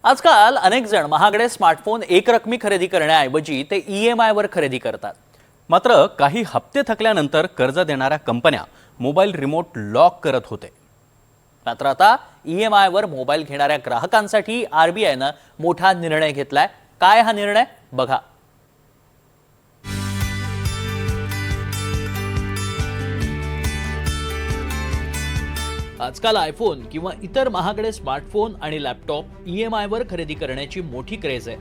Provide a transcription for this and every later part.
आजकाल अनेक जण महागडे स्मार्टफोन एकरकमी खरेदी करण्याऐवजी ते EMI वर खरेदी करतात। मात्र काही हप्ते थकल्यानंतर कर्ज देणाऱ्या कंपन्या मोबाईल रिमोट लॉक करत होते। मात्र आता EMI वर मोबाईल घेणाऱ्या ग्राहकांसाठी RBIनं मोठा निर्णय घेतलाय। काय हा निर्णय बघा। आजकाल आयफोन किंवा इतर महागडे स्मार्टफोन आणि लॅपटॉप EMI वर खरेदी करण्याची मोठी क्रेज आहे।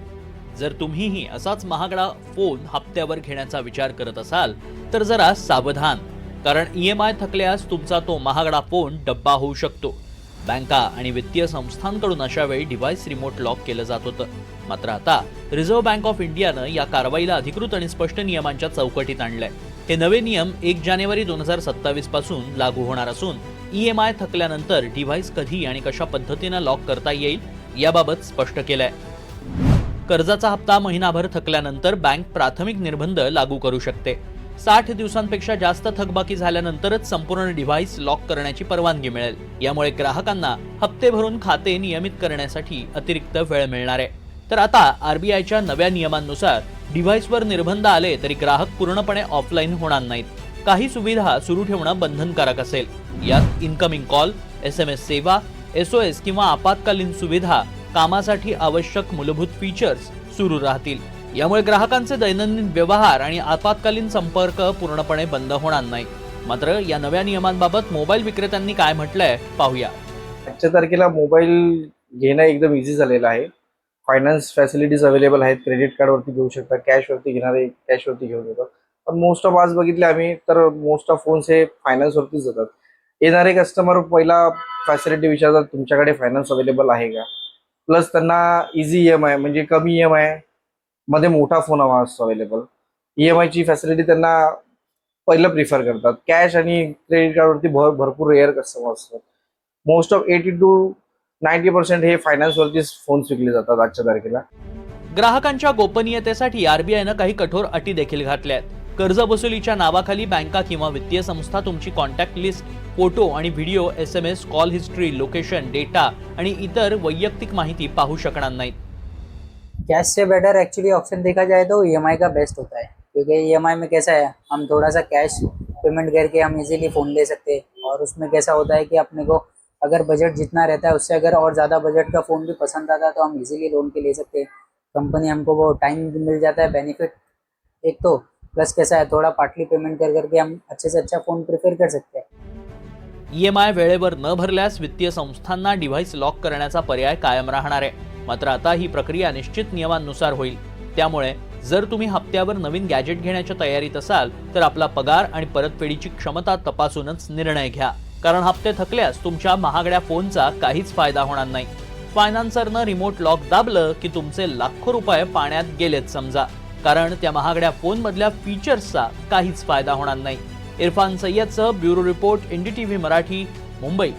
जर तुम्हीही असाच महागडा फोन हप्त्यावर घेण्याचा विचार करत असाल तर जरा सावधान, कारण EMI थकल्यास तुमचा तो महागडा फोन डब्बा होऊ शकतो। बँका आणि वित्तीय संस्थांकडून अशा वेळी डिव्हाइस रिमोट लॉक केलं जात होतं। मात्र आता रिझर्व्ह बँक ऑफ इंडियानं या कारवाईला अधिकृत आणि स्पष्ट नियमांच्या चौकटीत आणलंय। हे नवे नियम 1 जानेवारी 2027 पासून लागू होणार असून EMI थकल्यानंतर डिव्हाइस कधी आणि कशा पद्धतीने लॉक करता येईल याबाबत स्पष्ट केलंय। कर्जाचा हप्ता महिनाभर थकल्यानंतर बँक प्राथमिक निर्बंध लागू करू शकते। 60 दिवसांपेक्षा जास्त थकबाकी झाल्यानंतरच संपूर्ण डिव्हाइस लॉक करण्याची परवानगी मिळेल। यामुळे ग्राहकांना हप्ते भरून खाते नियमित करण्यासाठी अतिरिक्त वेळ मिळणार आहे। तर आता RBIच्या नव्या नियमांनुसार डिव्हाइसवर निर्बंध आले तरी ग्राहक पूर्णपणे ऑफलाईन होणार नाहीत। काही सुविधा सुरू ठेवणं बंधनकारक असेल। यात इनकमिंग कॉल, SMS सेवा, SOS किंवा आपत्कालीन सुविधा, कामासाठी आवश्यक मूलभूत फीचर्स सुरू राहतील। यामुळे ग्राहकांचे दैनंदिन व्यवहार आणि आपत्कालीन संपर्क पूर्णपणे बंद होणार नाही। मात्र या नव्या नियमांबाबत मोबाईल विक्रेत्यांनी काय म्हटलंय पाहूया। आजच्या तारखेला मोबाईल घेणं एकदम इझी झालेलं आहे। फायनान्स फॅसिलिटीज अवेलेबल आहेत। क्रेडिट कार्डवरती घेऊ शकता, कॅशवरती घेणारे कॅशवरती घेऊ शकतात। पण मोस्ट ऑफ आज बघितले आम्ही तर मोस्ट ऑफ फोन्स हे फायनान्सवरतीच जातात। येणारे कस्टमर पहिला फॅसिलिटी विचारतात तुमच्याकडे फायनान्स अवेलेबल आहे का, प्लस त्यांना इझी EMI म्हणजे कमी EMI मध्ये मोठा फोन हवा असतो अवेलेबल। EMI ची फॅसिलिटी त्यांना पहिलं प्रिफर करतात। कॅश आणि क्रेडिट कार्डवरती भरपूर रेअर कस्टमर असतात। मोस्ट ऑफ 80 to 90% हे फायनान्सवरतीच फोन्स विकले जातात आजच्या तारखेला। ग्राहकांच्या गोपनीयतेसाठी RBIनं काही कठोर अटी देखील घातल्या आहेत। कर्जवसुलीच्या नावाखाली बँका किंवा वित्तीय संस्था तुमची कॉन्टॅक्ट लिस्ट, फोटो आणि video, SMS, call history, location, data आणि इतर वैयक्तिक माहिती पाहू शकणार नाहीत। कैश से बेटर एक्चुअली ऑप्शन देखा जाए तो EMI का बेस्ट होता है, क्योंकि EMI में कैसा है, हम थोड़ा सा कैश पेमेंट करके हम इजीली फ़ोन ले सकते हैं। और उसमें कैसा होता है कि अपने को अगर बजट जितना रहता है उससे अगर और ज़्यादा बजट का फ़ोन भी पसंद आता है तो हम इजीली लोन के ले सकते हैं। कंपनी हमको वो टाइम भी मिल जाता है, बेनिफिट एक तो, प्लस कैसा है थोड़ा पार्टली पेमेंट करके हम अच्छे से अच्छा फ़ोन प्रिफर कर सकते हैं। EMI वेळेवर न भरल्यास वित्तीय संस्थांना डिव्हाइस लॉक करण्याचा पर्याय कायम राहणार आहे। मात्र आता ही प्रक्रिया निश्चित नियमांनुसार होईल। त्यामुळे जर तुम्ही हप्त्यावर नवीन गॅजेट घेण्याच्या तयारीत असाल तर आपला पगार आणि परतफेडीची क्षमता तपासूनच निर्णय घ्या, कारण हप्ते थकल्यास तुमच्या महागड्या फोनचा काहीच फायदा होणार नाही। फायनान्सरनं रिमोट लॉक दाबलं की तुमचे लाखो रुपये पाण्यात गेलेत समजा, कारण त्या महागड्या फोन मधल्या फीचर्सचा काहीच फायदा होणार नाही। इरफान सय्यदसह bureau report, NDTV Marathi, Mumbai.